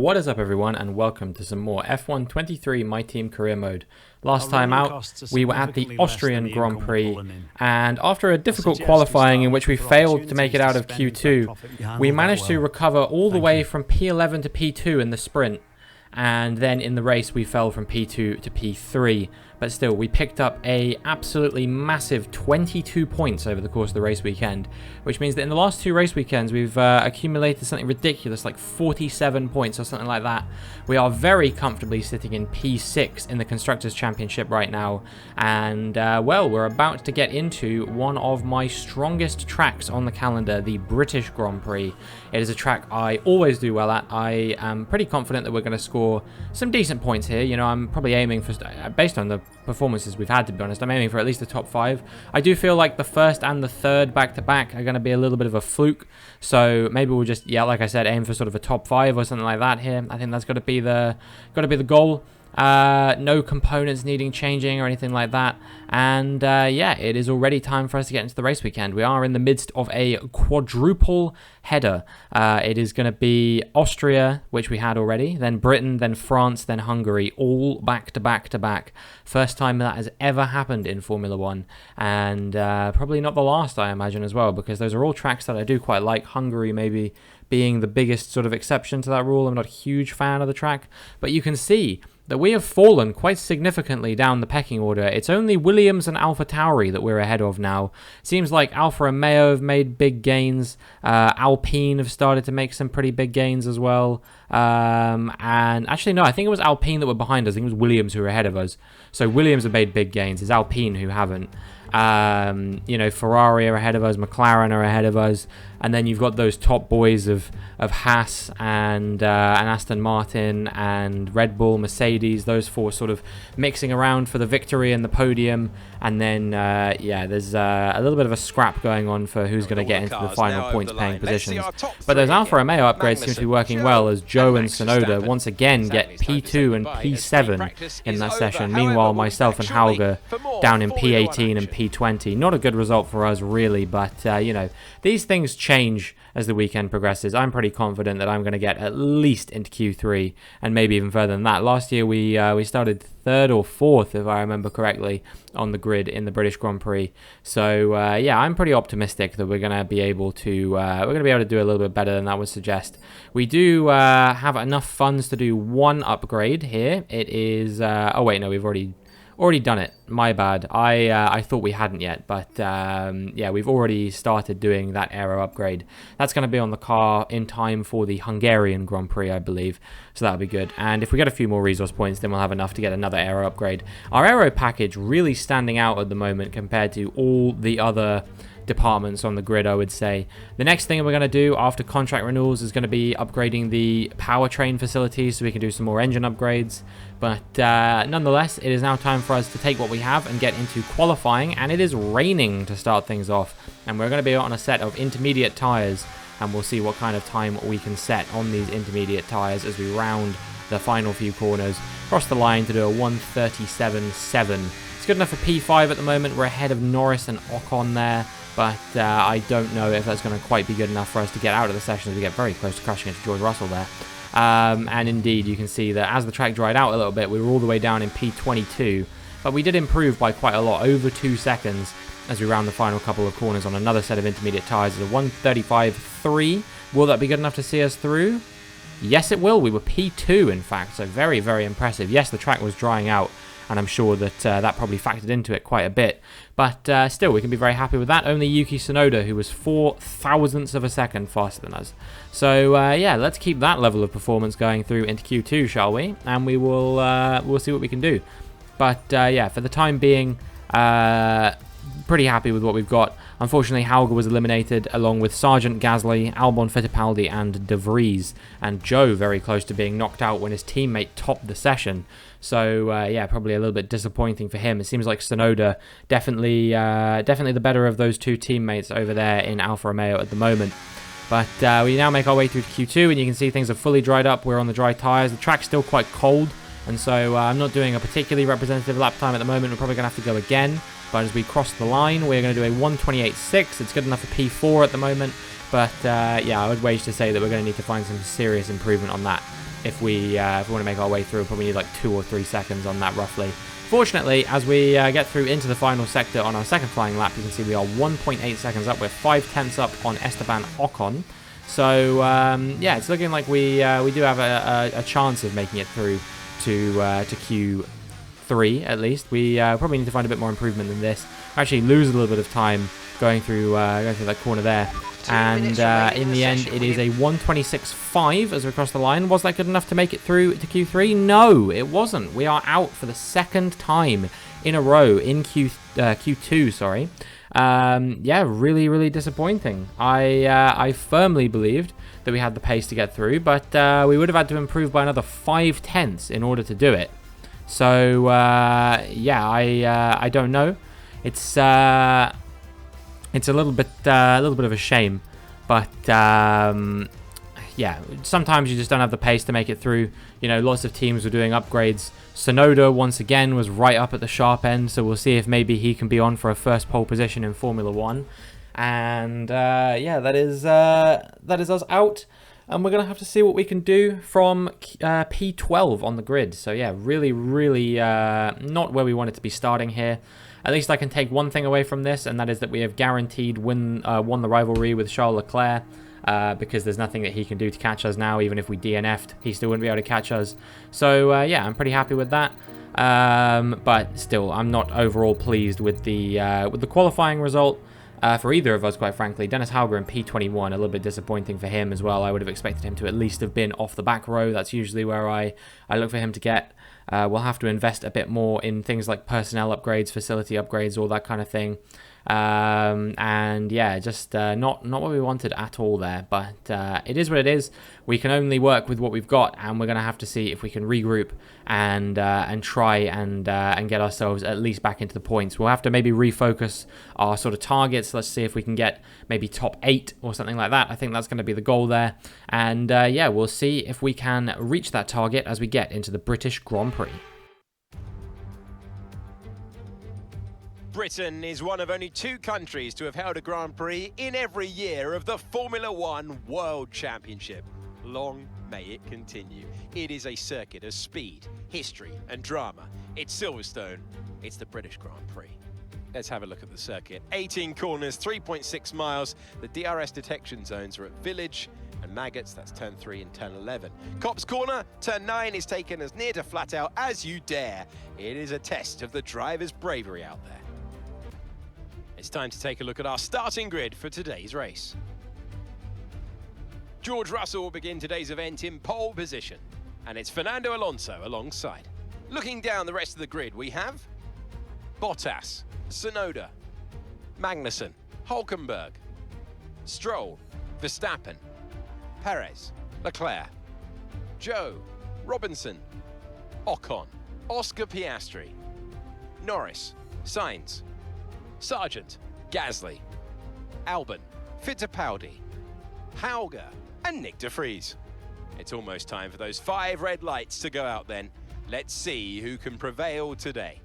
What is up everyone and welcome to some more F1 23 My Team Career Mode. Last time out we were at the Austrian Grand Prix and after a difficult qualifying in which we failed to make it out of Q2, we managed to recover all the way from P11 to P2 in the sprint, and then in the race we fell from P2 to P3. But still, we picked up a absolutely massive 22 points over the course of the race weekend, which means that in the last two race weekends, we've accumulated something ridiculous, like 47 points or something like that. We are very comfortably sitting in P6 in the Constructors' Championship right now, and well, we're about to get into one of my strongest tracks on the calendar, the British Grand Prix. It is a track I always do well at. I am pretty confident that we're going to score some decent points here. You know, I'm probably aiming for, based on the performances we've had, to be honest, I'm aiming for at least the top 5. I do feel like the first and the third back-to-back are going to be a little bit of a fluke, so maybe we'll just, yeah, like I said, aim for sort of a top 5 or something like that here. I think that's got to be the goal. No components needing changing or anything like that, and yeah, it is already time for us to get into the race weekend. We are in the midst of a quadruple header. It is going to be Austria, which we had already, then Britain, then France, then Hungary, all back to back to back. First time that has ever happened in Formula 1, and probably not the last, I imagine, as well, because those are all tracks that I do quite like. Hungary maybe being the biggest sort of exception to that rule. I'm not a huge fan of the track, but you can see that we have fallen quite significantly down the pecking order. It's only Williams and AlphaTauri that we're ahead of now. Seems like Alfa Romeo have made big gains. Alpine have started to make some pretty big gains as well. And actually, no, I think it was Alpine that were behind us. I think it was Williams who were ahead of us. So Williams have made big gains. It's Alpine who haven't. You know, Ferrari are ahead of us, McLaren are ahead of us, and then you've got those top boys of Haas and Aston Martin and Red Bull, Mercedes, those four sort of mixing around for the victory and the podium, and then yeah, there's a little bit of a scrap going on for who's going to get into the final points paying positions. But those Alfa Romeo upgrades seem to be working well, as Joe and Tsunoda once again get P2 and P7 in that session. Meanwhile, myself and Hauger down in P18 and P20. Not a good result for us, really, but you know, these things change as the weekend progresses. I'm pretty confident that I'm going to get at least into Q3 and maybe even further than that. Last year we started 3rd or 4th, if I remember correctly, on the grid in the British Grand Prix. So yeah, I'm pretty optimistic that we're going to be able to do a little bit better than that would suggest. We do have enough funds to do one upgrade here. It is oh wait, no, we've already done it. My bad. I thought we hadn't yet, but yeah, we've already started doing that aero upgrade. That's going to be on the car in time for the Hungarian Grand Prix, I believe, so that'll be good. And if we get a few more resource points, then we'll have enough to get another aero upgrade. Our aero package really standing out at the moment compared to all the other departments on the grid, I would say. The next thing we're going to do after contract renewals is going to be upgrading the powertrain facilities so we can do some more engine upgrades. But nonetheless, it is now time for us to take what we have and get into qualifying, and it is raining to start things off, and we're going to be on a set of intermediate tyres, and we'll see what kind of time we can set on these intermediate tyres as we round the final few corners, cross the line to do a 1:37.7. It's good enough for P5 at the moment. We're ahead of Norris and Ocon there, but I don't know if that's going to quite be good enough for us to get out of the session as we get very close to crashing into George Russell there. And indeed, you can see that as the track dried out a little bit, we were all the way down in P22, but we did improve by quite a lot, over 2 seconds, as we round the final couple of corners on another set of intermediate tyres at a 1:35.3. Will that be good enough to see us through? Yes, it will. We were P2, in fact, so very, very impressive. Yes, the track was drying out, and I'm sure that that probably factored into it quite a bit. But still, we can be very happy with that. Only Yuki Tsunoda, who was 4 thousandths of a second faster than us. So yeah, let's keep that level of performance going through into Q2, shall we? And we will we'll see what we can do. But yeah, for the time being, pretty happy with what we've got. Unfortunately, Hauger was eliminated along with Sargent, Gasly, Albon, Fittipaldi and De Vries, and Joe very close to being knocked out when his teammate topped the session. So yeah, probably a little bit disappointing for him. It seems like Tsunoda definitely the better of those two teammates over there in Alfa Romeo at the moment. But we now make our way through to Q2, and you can see things are fully dried up. We're on the dry tyres. The track's still quite cold, and so I'm not doing a particularly representative lap time at the moment. We're probably going to have to go again. But as we cross the line, we're going to do a 1:28.6. It's good enough for P4 at the moment. But yeah, I would wager to say that we're going to need to find some serious improvement on that. if we want to make our way through. Probably need like 2 or 3 seconds on that roughly. Fortunately, as we get through into the final sector on our second flying lap, you can see we are 1.8 seconds up. We're 5/10 up on Esteban Ocon. So, yeah, it's looking like we do have a chance of making it through to Q3 at least. We probably need to find a bit more improvement than this. Actually lose a little bit of time going through that corner there. And in the end, it is a 1:26.5 as we cross the line. Was that good enough to make it through to Q3? No, it wasn't. We are out for the second time in a row in Q2, sorry. Yeah, really, really disappointing. I firmly believed that we had the pace to get through, but we would have had to improve by another 5/10 in order to do it. So, yeah, I don't know. It's a little bit of a shame, but yeah, sometimes you just don't have the pace to make it through. You know, lots of teams were doing upgrades. Tsunoda once again was right up at the sharp end, so we'll see if maybe he can be on for a first pole position in Formula 1. And yeah, that is us out. And we're going to have to see what we can do from P12 on the grid. So yeah, really, really not where we wanted to be starting here. At least I can take one thing away from this, and that is that we have guaranteed won the rivalry with Charles Leclerc, because there's nothing that he can do to catch us now. Even if we DNF'd, he still wouldn't be able to catch us. So yeah, I'm pretty happy with that. But still, I'm not overall pleased with the qualifying result. For either of us, quite frankly. Dennis Hauger in P21, a little bit disappointing for him as well. I would have expected him to at least have been off the back row. That's usually where I look for him to get. We'll have to invest a bit more in things like personnel upgrades, facility upgrades, all that kind of thing. And yeah, just not what we wanted at all there. But it is what it is. We can only work with what we've got, and we're going to have to see if we can regroup and try and get ourselves at least back into the points. We'll have to maybe refocus our sort of targets. Let's see if we can get maybe top 8 or something like that. I think that's going to be the goal there. And yeah, we'll see if we can reach that target as we get into the British Grand Prix. Britain is one of only 2 countries to have held a Grand Prix in every year of the Formula 1 World Championship. Long may it continue. It is a circuit of speed, history and drama. It's Silverstone, it's the British Grand Prix. Let's have a look at the circuit. 18 corners, 3.6 miles. The DRS detection zones are at Village and Maggots, that's turn 3 and turn 11. Copse Corner, turn 9 is taken as near to flat out as you dare. It is a test of the driver's bravery out there. It's time to take a look at our starting grid for today's race. George Russell will begin today's event in pole position, and it's Fernando Alonso alongside. Looking down the rest of the grid, we have Bottas, Tsunoda, Magnussen, Hülkenberg, Stroll, Verstappen, Perez, Leclerc, Zhou, Robinson, Ocon, Oscar Piastri, Norris, Sainz, Sargent, Gasly, Albon, Fittipaldi, Hauger, and Nick de Vries. It's almost time for those 5 red lights to go out then. Let's see who can prevail today.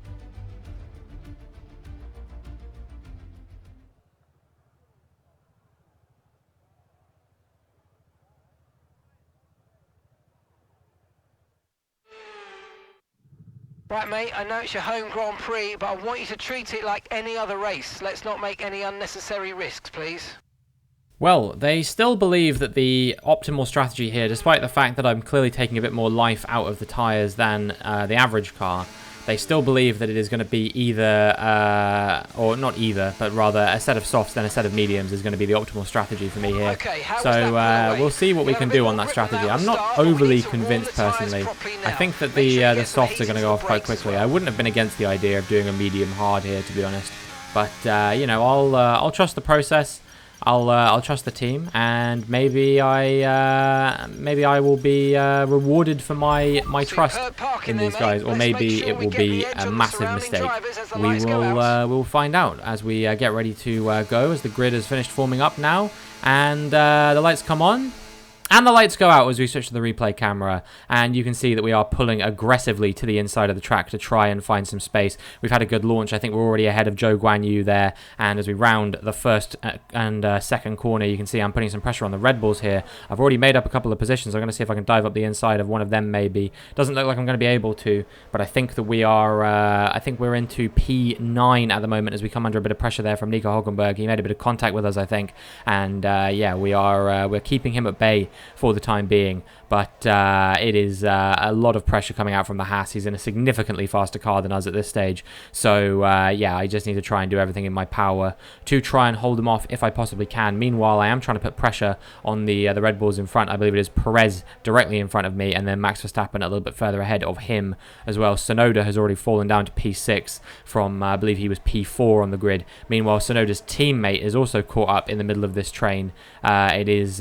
Right, mate, I know it's your home Grand Prix, but I want you to treat it like any other race. Let's not make any unnecessary risks, please. Well, they still believe that the optimal strategy here, despite the fact that I'm clearly taking a bit more life out of the tyres than the average car, they still believe that it is going to be either, or not either, but rather a set of softs and a set of mediums is going to be the optimal strategy for me here. Okay, so we'll see what we can do on that strategy. I'm not overly convinced personally. I think that the softs are going to go off quite quickly. I wouldn't have been against the idea of doing a medium hard here, to be honest. But you know, I'll trust the process. I'll trust the team, and maybe I will be rewarded for my trust in these guys, or maybe it will be a massive mistake. We'll find out as we get ready to go, as the grid has finished forming up now, and the lights come on, And the lights go out as we switch to the replay camera, and you can see that we are pulling aggressively to the inside of the track to try and find some space. We've had a good launch. I think we're already ahead of Zhou Guanyu there, and as we round the first and second corner, you can see I'm putting some pressure on the Red Bulls here. I've already made up a couple of positions. I'm going to see if I can dive up the inside of one of them maybe. Doesn't look like I'm going to be able to, but I think that we are, I think we're into P9 at the moment as we come under a bit of pressure there from Nico Hulkenberg. He made a bit of contact with us, I think, and yeah, we're keeping him at bay for the time being, but it is a lot of pressure coming out from the Haas. He's in a significantly faster car than us at this stage, so yeah, I just need to try and do everything in my power to try and hold him off if I possibly can. Meanwhile, I am trying to put pressure on the Red Bulls in front. I believe it is Perez directly in front of me, and then Max Verstappen a little bit further ahead of him as well. Tsunoda has already fallen down to P6 from, I believe he was P4 on the grid. Meanwhile, Tsunoda's teammate is also caught up in the middle of this train. It is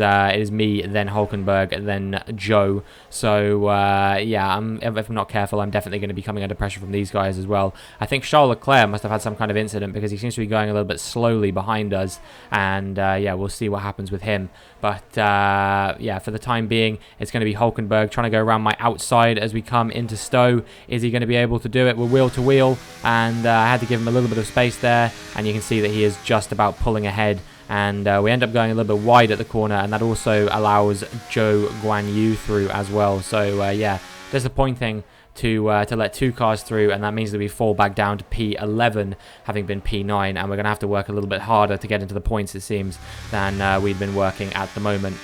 me, then Hulkenberg, then Joe. So yeah, if I'm not careful, I'm definitely going to be coming under pressure from these guys as well. I think Charles Leclerc must have had some kind of incident because he seems to be going a little bit slowly behind us, and yeah, we'll see what happens with him. But yeah, for the time being, it's going to be Hulkenberg trying to go around my outside as we come into Stowe. Is he going to be able to do it? We're wheel to wheel, and I had to give him a little bit of space there, and you can see that he is just about pulling ahead. And we end up going a little bit wide at the corner, and that also allows Zhou Guanyu through as well. So yeah, disappointing to let two cars through, and that means that we fall back down to P11, having been P9, and we're going to have to work a little bit harder to get into the points, it seems, than we've been working at the moment.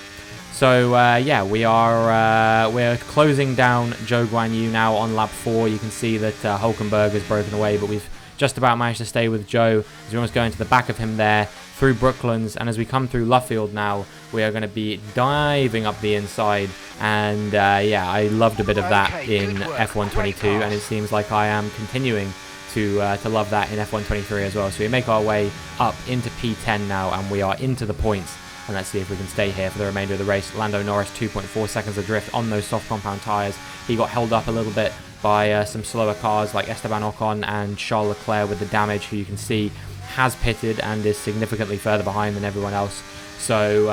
So yeah, we're closing down Zhou Guanyu now on lap 4. You can see that Hulkenberg has broken away, but we've just about managed to stay with Joe as we almost go into the back of him there through Brooklands, and as we come through Luffield now, we are going to be diving up the inside, and yeah, I loved a bit of that in F1 22, and it seems like I am continuing to love that in F1 23 as well. So we make our way up into P10 now, and we are into the points, and let's see if we can stay here for the remainder of the race. Lando Norris 2.4 seconds adrift on those soft compound tyres. He got held up a little bit by some slower cars like Esteban Ocon and Charles Leclerc with the damage, who you can see has pitted and is significantly further behind than everyone else. So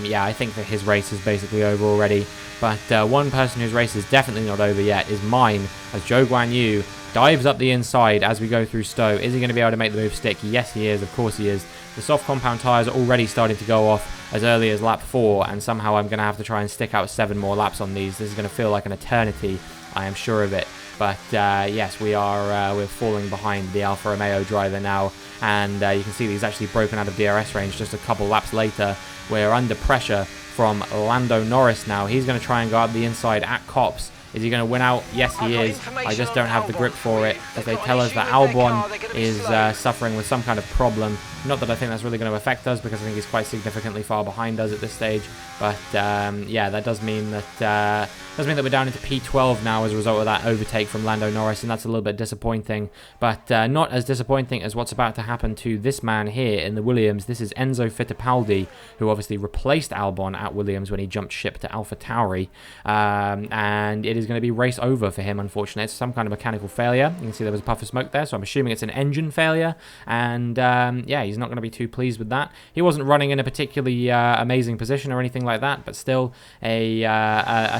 yeah, I think that his race is basically over already. But one person whose race is definitely not over yet is mine, as Zhou Guanyu dives up the inside as we go through Stowe. Is he going to be able to make the move stick? Yes, he is. Of course he is. The soft compound tyres are already starting to go off as early as lap 4, and somehow I'm going to have to try and stick out 7 more laps on these. This is going to feel like an eternity, I am sure of it. But yes, we're falling behind the Alfa Romeo driver now, and you can see that he's actually broken out of DRS range just a couple laps later. We're under pressure from Lando Norris now. He's going to try and go up the inside at Copse. Is he going to win out? Yes, he is. I just don't have the grip for it, as they tell us that Albon is suffering with some kind of problem. Not that I think that's really going to affect us, because I think he's quite significantly far behind us at this stage. But yeah, that does mean that we're down into P12 now as a result of that overtake from Lando Norris, and that's a little bit disappointing. But not as disappointing as what's about to happen to this man here in the Williams. This is Enzo Fittipaldi, who obviously replaced Albon at Williams when he jumped ship to AlphaTauri, and it is going to be race over for him, unfortunately. It's some kind of mechanical failure. You can see there was a puff of smoke there, so I'm assuming it's an engine failure, and yeah, he's not going to be too pleased with that. He wasn't running in a particularly amazing position or anything like that, but still a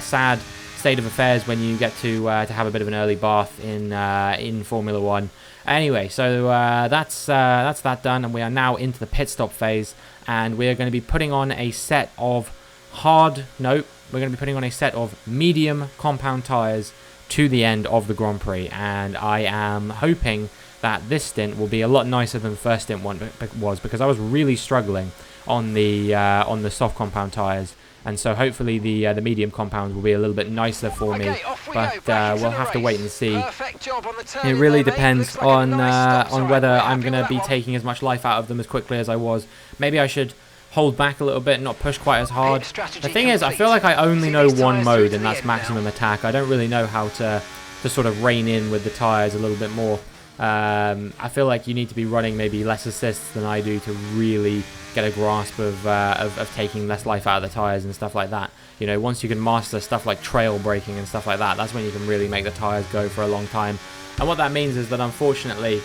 sad state of affairs when you get to have a bit of an early bath in Formula 1. Anyway, so that's that done, and we are now into the pit stop phase, and we are going to be putting on a set of we're going to be putting on a set of medium compound tyres to the end of the Grand Prix, and I am hoping that this stint will be a lot nicer than the first stint was, because I was really struggling on the soft compound tyres, and so hopefully the medium compounds will be a little bit nicer for me. But we'll have to wait and see. It really depends on whether I'm going to be taking as much life out of them as quickly as I was. Maybe I should hold back a little bit and not push quite as hard. The thing is, I feel like I only know one mode, and that's maximum attack. I don't really know how to sort of rein in with the tyres a little bit more. I feel like you need to be running maybe less assists than I do to really get a grasp of taking less life out of the tyres and stuff like that. You know, once you can master stuff like trail braking and stuff like that, that's when you can really make the tyres go for a long time. And what that means is that, unfortunately,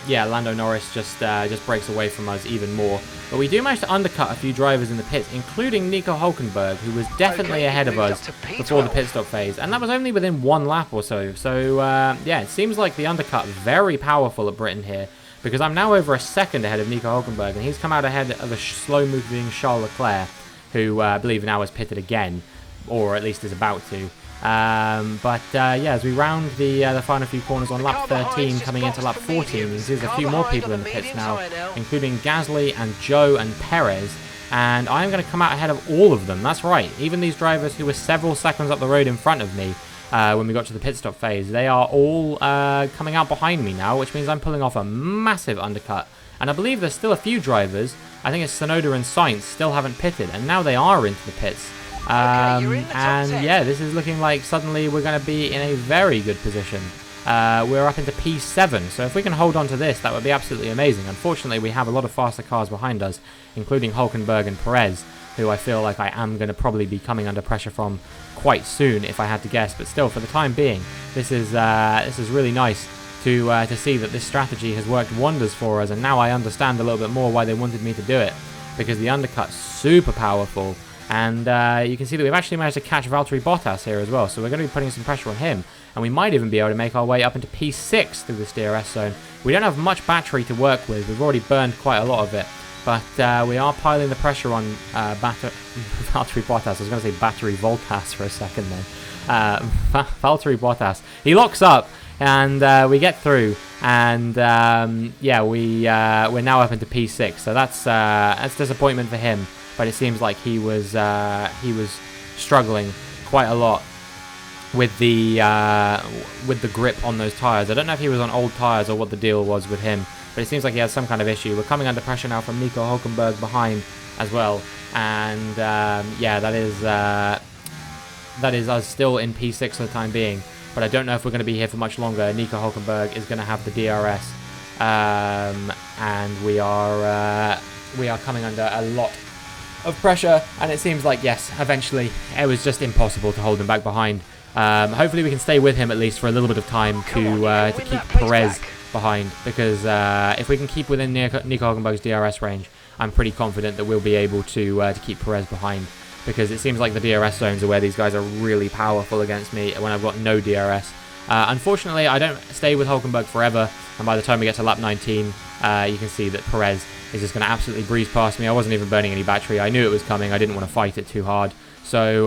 yeah, Lando Norris just breaks away from us even more. But we do manage to undercut a few drivers in the pits, including Nico Hülkenberg, who was definitely ahead of us before the pit stop phase. And that was only within 1 lap or so. So, yeah, it seems like the undercut very powerful at Britain here, because I'm now over a second ahead of Nico Hülkenberg, and he's come out ahead of a slow-moving Charles Leclerc, who I believe now has pitted again, or at least is about to. Yeah, as we round the final few corners on lap 13, coming into lap 14, there's a few more people in the pits now, including Gasly and Zhou and Perez, and I'm going to come out ahead of all of them. That's right, even these drivers who were several seconds up the road in front of me when we got to the pit stop phase, they are all coming out behind me now, which means I'm pulling off a massive undercut. And I believe there's still a few drivers, I think it's Tsunoda and Sainz, still haven't pitted, and now they are into the pits. Yeah, this is looking like suddenly we're going to be in a very good position. We're up into P7, so if we can hold on to this, that would be absolutely amazing. Unfortunately, we have a lot of faster cars behind us, including Hülkenberg and Perez, who I feel like I am going to probably be coming under pressure from quite soon, if I had to guess. But still, for the time being, this is really nice to see that this strategy has worked wonders for us, and now I understand a little bit more why they wanted me to do it, because the undercut's super powerful. And you can see that we've actually managed to catch Valtteri Bottas here as well, so we're going to be putting some pressure on him, and we might even be able to make our way up into P6 through this DRS zone. We don't have much battery to work with, we've already burned quite a lot of it, but we are piling the pressure on Valtteri Bottas. I was going to say Battery Voltas for a second then. Valtteri Bottas. He locks up, and we get through, and yeah, we're now up into P6, so that's disappointment for him. But it seems like he was struggling quite a lot with the grip on those tires. I don't know if he was on old tires or what the deal was with him, but it seems like he has some kind of issue. We're coming under pressure now from Nico Hülkenberg behind as well, and yeah, that is us still in P6 for the time being. But I don't know if we're going to be here for much longer. Nico Hülkenberg is going to have the DRS, and we are coming under a lot of pressure, and it seems like, yes, eventually it was just impossible to hold him back behind. Hopefully we can stay with him at least for a little bit of time to keep Perez behind, because if we can keep within Nico Hülkenberg's DRS range, I'm pretty confident that we'll be able to keep Perez behind, because it seems like the DRS zones are where these guys are really powerful against me when I've got no DRS. Unfortunately, I don't stay with Hülkenberg forever, and by the time we get to lap 19, you can see that Perez is just going to absolutely breeze past me. I wasn't even burning any battery. I knew it was coming. I didn't want to fight it too hard. So,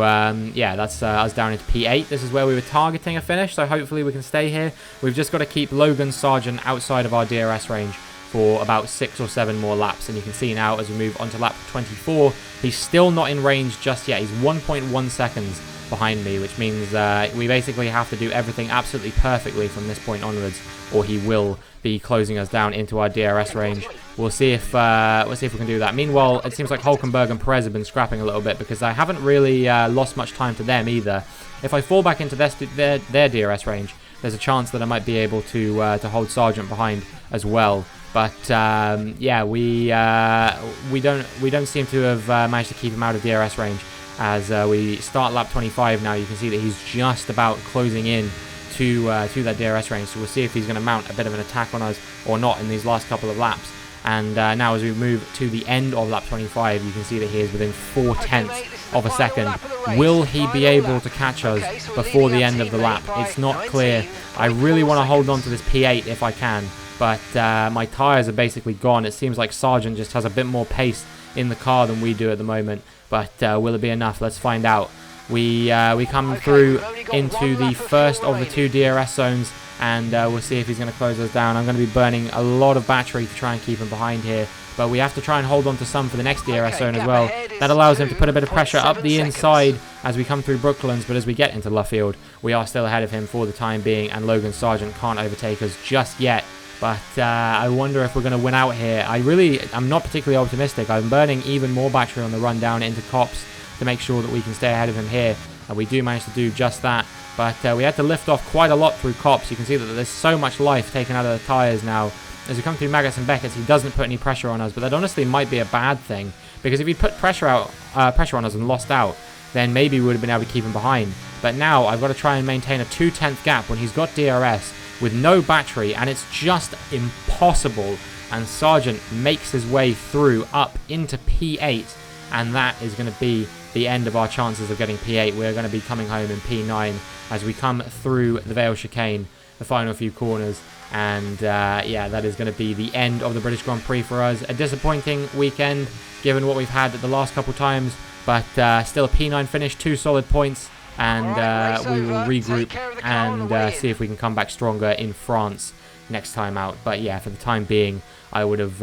yeah, that's us down into P8. This is where we were targeting a finish, so hopefully we can stay here. We've just got to keep Logan Sargent outside of our DRS range for about 6 or 7 more laps, and you can see now as we move on to lap 24, he's still not in range just yet. He's 1.1 seconds behind me, which means we basically have to do everything absolutely perfectly from this point onwards, or he will be closing us down into our DRS range. We'll see if we can do that. Meanwhile, it seems like Hülkenberg and Perez have been scrapping a little bit, because I haven't really lost much time to them either. If I fall back into their DRS range, there's a chance that I might be able to hold Sargent behind as well. But yeah, we don't seem to have managed to keep him out of DRS range. As we start lap 25 now, you can see that he's just about closing in to that DRS range. So we'll see if he's going to mount a bit of an attack on us or not in these last couple of laps. And now as we move to the end of lap 25, you can see that he is within 4/10 of a second. Will he be able to catch us before the end of the lap? It's not clear. I really want to hold on to this P8 if I can, but my tyres are basically gone. It seems like Sargent just has a bit more pace in the car than we do at the moment, but will it be enough? Let's find out. We come through into the first of the 2 DRS zones, and we'll see if he's going to close us down. I'm going to be burning a lot of battery to try and keep him behind here, but we have to try and hold on to some for the next DRS zone as well. That allows him to put a bit of pressure up the inside as we come through Brooklands, but as we get into Luffield, we are still ahead of him for the time being, and Logan Sargent can't overtake us just yet. But I wonder if we're going to win out here. I'm not particularly optimistic. I'm burning even more battery on the run down into Copse to make sure that we can stay ahead of him here, and we do manage to do just that. But we had to lift off quite a lot through Copse. You can see that there's so much life taken out of the tyres now. As we come through Maggots and Beckett's, he doesn't put any pressure on us, but that honestly might be a bad thing, because if he put pressure on us and lost out, then maybe we would have been able to keep him behind. But now I've got to try and maintain a 2/10 gap when he's got DRS. with no battery, and it's just impossible. And Sargent makes his way through up into P8, and that is going to be the end of our chances of getting P8. We're going to be coming home in P9 as we come through the Vale chicane, the final few corners. And yeah, that is going to be the end of the British Grand Prix for us. A disappointing weekend given what we've had the last couple times, but still a P9 finish, 2 solid points, and we will regroup and see if we can come back stronger in France next time out. But yeah, for the time being, I would have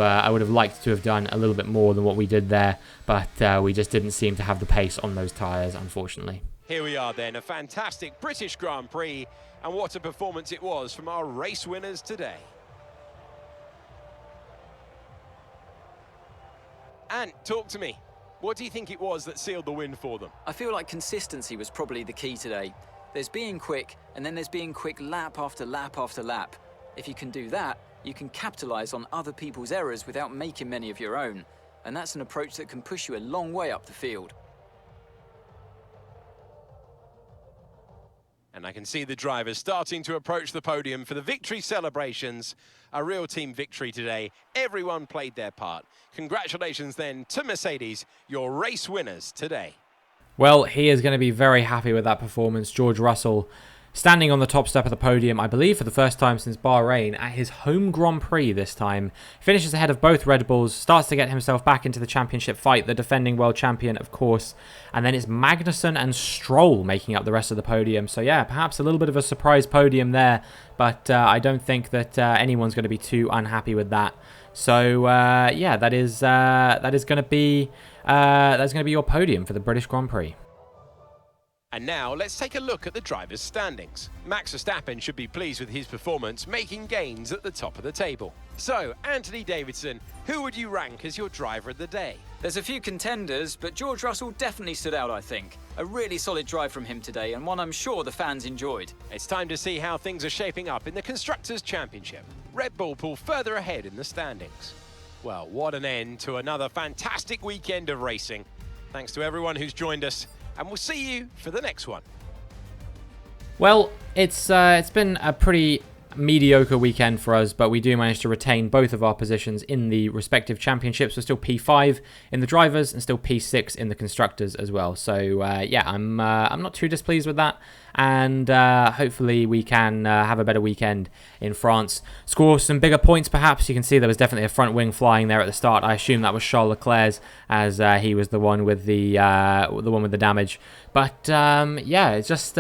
liked to have done a little bit more than what we did there, but we just didn't seem to have the pace on those tyres, unfortunately. Here we are then, a fantastic British Grand Prix, and what a performance it was from our race winners today. Ant, talk to me. What do you think it was that sealed the win for them? I feel like consistency was probably the key today. There's being quick, and then there's being quick lap after lap after lap. If you can do that, you can capitalise on other people's errors without making many of your own. And that's an approach that can push you a long way up the field. And I can see the drivers starting to approach the podium for the victory celebrations. A real team victory today. Everyone played their part. Congratulations then to Mercedes, your race winners today. Well, he is going to be very happy with that performance. George Russell standing on the top step of the podium, I believe for the first time since Bahrain, at his home Grand Prix this time. Finishes ahead of both Red Bulls, starts to get himself back into the championship fight, the defending world champion, of course. And then it's Magnussen and Stroll making up the rest of the podium. So yeah, perhaps a little bit of a surprise podium there, but I don't think that anyone's going to be too unhappy with that. So yeah, that is going to be your podium for the British Grand Prix. And now let's take a look at the drivers' standings. Max Verstappen should be pleased with his performance, making gains at the top of the table. So, Anthony Davidson, who would you rank as your driver of the day? There's a few contenders, but George Russell definitely stood out, I think. A really solid drive from him today, and one I'm sure the fans enjoyed. It's time to see how things are shaping up in the Constructors' Championship. Red Bull pull further ahead in the standings. Well, what an end to another fantastic weekend of racing. Thanks to everyone who's joined us, and we'll see you for the next one. Well, it's been a pretty mediocre weekend for us, but we do manage to retain both of our positions in the respective championships. We're still P5 in the drivers and still P6 in the constructors as well. So yeah, I'm not too displeased with that, and hopefully we can have a better weekend in France. Score some bigger points, perhaps. You can see there was definitely a front wing flying there at the start. I assume that was Charles Leclerc's, as he was the one with the damage. But yeah, it just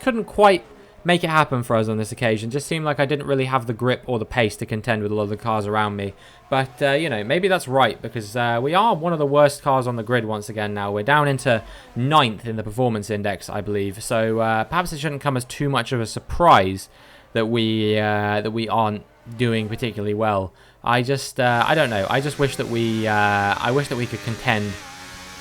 couldn't quite make it happen for us on this occasion. Just seemed like I didn't really have the grip or the pace to contend with a lot of the cars around me. But, you know, maybe that's right, because we are one of the worst cars on the grid once again now. We're down into 9th in the performance index, I believe. So perhaps it shouldn't come as too much of a surprise that we aren't doing particularly well. I don't know. I just wish that I wish that we could contend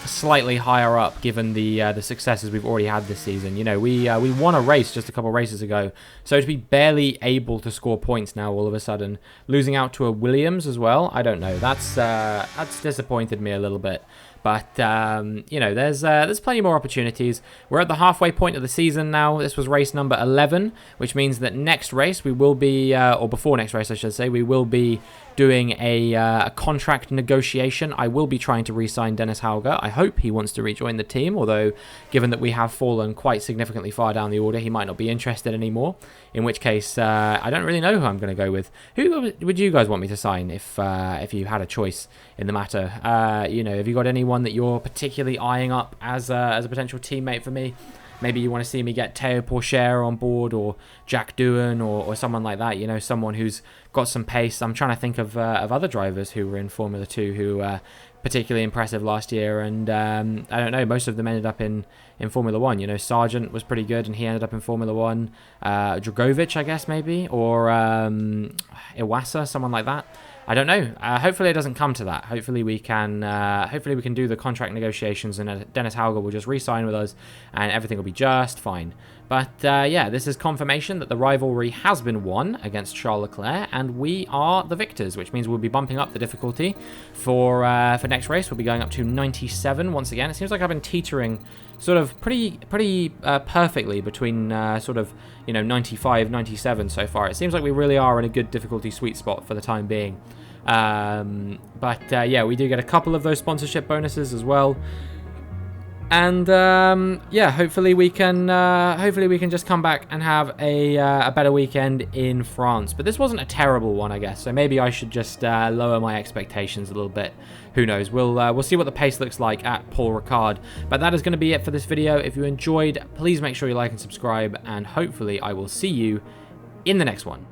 slightly higher up, given the successes we've already had this season. You know, we won a race just a couple of races ago, so to be barely able to score points now all of a sudden, losing out to a Williams as well, I don't know. That's disappointed me a little bit. But you know, there's plenty more opportunities. We're at the halfway point of the season now. This was race number 11, which means that next race we will be, or before next race I should say, we will be doing a contract negotiation. I will be trying to re-sign Dennis Hauger. I hope he wants to rejoin the team, although given that we have fallen quite significantly far down the order, he might not be interested anymore, in which case I don't really know who I'm going to go with. Who would you guys want me to sign if you had a choice in the matter? You know, have you got anyone that you're particularly eyeing up as a potential teammate for me? Maybe you want to see me get Théo Pourchaire on board, or Jack Doohan, or someone like that. You know, someone who's got some pace. I'm trying to think of other drivers who were in Formula 2 who were particularly impressive last year. And I don't know, most of them ended up in Formula 1. You know, Sargent was pretty good, and he ended up in Formula 1. Dragovic, I guess, maybe. Or Iwasa, someone like that. I don't know. Hopefully it doesn't come to that. Hopefully we can do the contract negotiations, and Dennis Hauger will just re-sign with us, and everything will be just fine. But yeah, this is confirmation that the rivalry has been won against Charles Leclerc, and we are the victors, which means we'll be bumping up the difficulty for next race. We'll be going up to 97 once again. It seems like I've been teetering sort of pretty perfectly between sort of, you know, 95, 97 so far. It seems like we really are in a good difficulty sweet spot for the time being. But yeah, we do get a couple of those sponsorship bonuses as well. And yeah, hopefully we can just come back and have a better weekend in France. But this wasn't a terrible one, I guess. So maybe I should just lower my expectations a little bit. Who knows? We'll see what the pace looks like at Paul Ricard. But that is going to be it for this video. If you enjoyed, please make sure you like and subscribe. And hopefully I will see you in the next one.